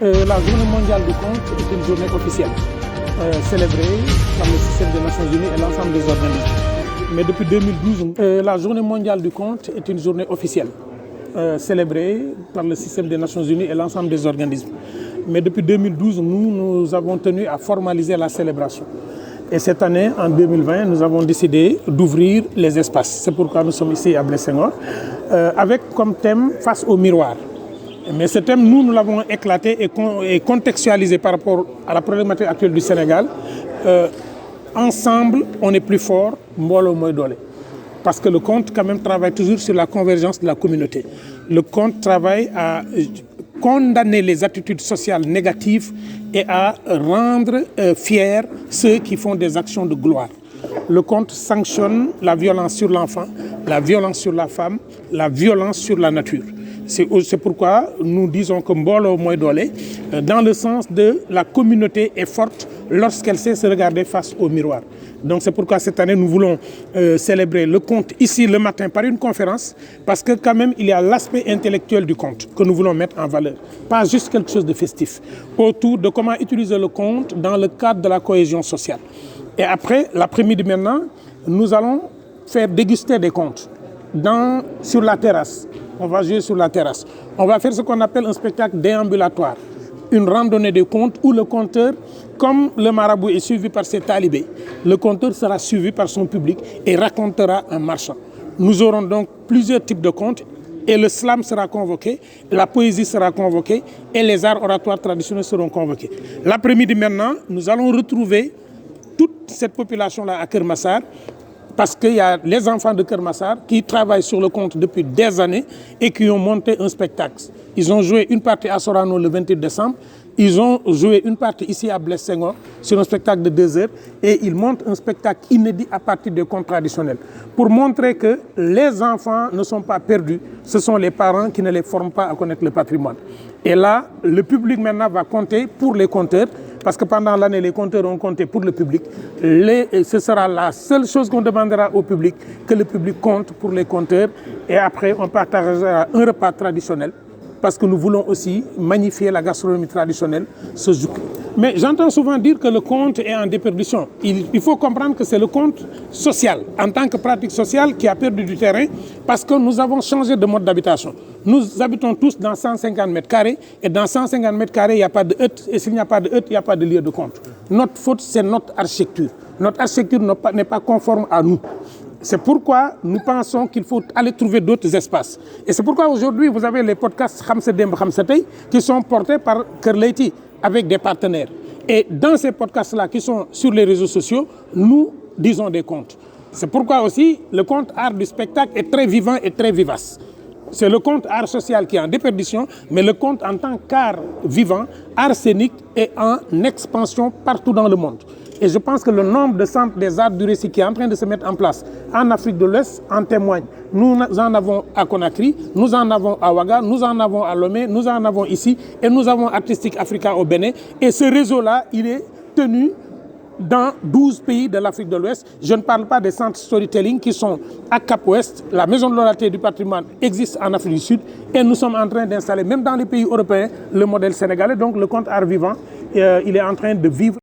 La journée mondiale du conte est une journée officielle, célébrée par le système des Nations Unies et l'ensemble des organismes. Mais depuis 2012, la journée mondiale du conte est une journée officielle, célébrée par le système des Nations Unies et l'ensemble des organismes. Mais depuis 2012, nous avons tenu à formaliser la célébration. Et cette année, en 2020, nous avons décidé d'ouvrir les espaces. C'est pourquoi nous sommes ici à Blaise Senghor, avec comme thème « Face au miroir ». Mais ce thème, nous l'avons éclaté et contextualisé par rapport à la problématique actuelle du Sénégal. Ensemble, on est plus fort, Mbolo Moy Dolé. Parce que le conte, quand même, travaille toujours sur la convergence de la communauté. Le conte travaille à condamner les attitudes sociales négatives et à rendre fiers ceux qui font des actions de gloire. Le conte sanctionne la violence sur l'enfant, la violence sur la femme, la violence sur la nature. C'est pourquoi nous disons que Mbolo Moy Dolé, dans le sens de la communauté est forte lorsqu'elle sait se regarder face au miroir. Donc c'est pourquoi cette année nous voulons célébrer le conte ici le matin par une conférence, parce que quand même il y a l'aspect intellectuel du conte que nous voulons mettre en valeur. Pas juste quelque chose de festif, autour de comment utiliser le conte dans le cadre de la cohésion sociale. Et après, l'après-midi maintenant, nous allons faire déguster des contes sur la terrasse. On va jouer sur la terrasse. On va faire ce qu'on appelle un spectacle déambulatoire, une randonnée de contes où le conteur, comme le marabout est suivi par ses talibés, le conteur sera suivi par son public et racontera en marchant. Nous aurons donc plusieurs types de contes et le slam sera convoqué, la poésie sera convoquée et les arts oratoires traditionnels seront convoqués. L'après-midi maintenant, nous allons retrouver toute cette population-là à Keur Massar, parce qu'il y a les enfants de Keur Massar qui travaillent sur le conte depuis des années et qui ont monté un spectacle. Ils ont joué une partie à Sorano le 28 décembre, ils ont joué une partie ici à Blaise Senghor sur un spectacle de 2 heures et ils montent un spectacle inédit à partir des contes traditionnels pour montrer que les enfants ne sont pas perdus, ce sont les parents qui ne les forment pas à connaître le patrimoine. Et là, le public maintenant va compter pour les conteurs, parce que pendant l'année, les compteurs ont compté pour le public. Ce sera la seule chose qu'on demandera au public, que le public compte pour les compteurs. Et après, on partagera un repas traditionnel, parce que nous voulons aussi magnifier la gastronomie traditionnelle, ce jour. Mais j'entends souvent dire que le conte est en déperdition. Il faut comprendre que c'est le conte social, en tant que pratique sociale, qui a perdu du terrain, parce que nous avons changé de mode d'habitation. Nous habitons tous dans 150 mètres carrés, et dans 150 mètres carrés, il n'y a pas de hutte, et s'il n'y a pas de hutte, il n'y a pas de lieu de conte. Notre faute, c'est notre architecture. Notre architecture n'est pas conforme à nous. C'est pourquoi nous pensons qu'il faut aller trouver d'autres espaces. Et c'est pourquoi aujourd'hui, vous avez les podcasts Khamse Demb Khamse Tay qui sont portés par Keur Leyti avec des partenaires. Et dans ces podcasts-là qui sont sur les réseaux sociaux, nous disons des contes. C'est pourquoi aussi le conte art du spectacle est très vivant et très vivace. C'est le conte art social qui est en déperdition, mais le conte en tant qu'art vivant, art scénique est en expansion partout dans le monde. Et je pense que le nombre de centres des arts du récit qui est en train de se mettre en place en Afrique de l'Ouest en témoigne. Nous en avons à Conakry, nous en avons à Ouaga, nous en avons à Lomé, nous en avons ici et nous avons Artistique Africa au Bénin. Et ce réseau-là, il est tenu dans 12 pays de l'Afrique de l'Ouest. Je ne parle pas des centres storytelling qui sont à Cap-Ouest. La Maison de l'Oralité du patrimoine existe en Afrique du Sud et nous sommes en train d'installer, même dans les pays européens, le modèle sénégalais. Donc le conte art vivant, il est en train de vivre.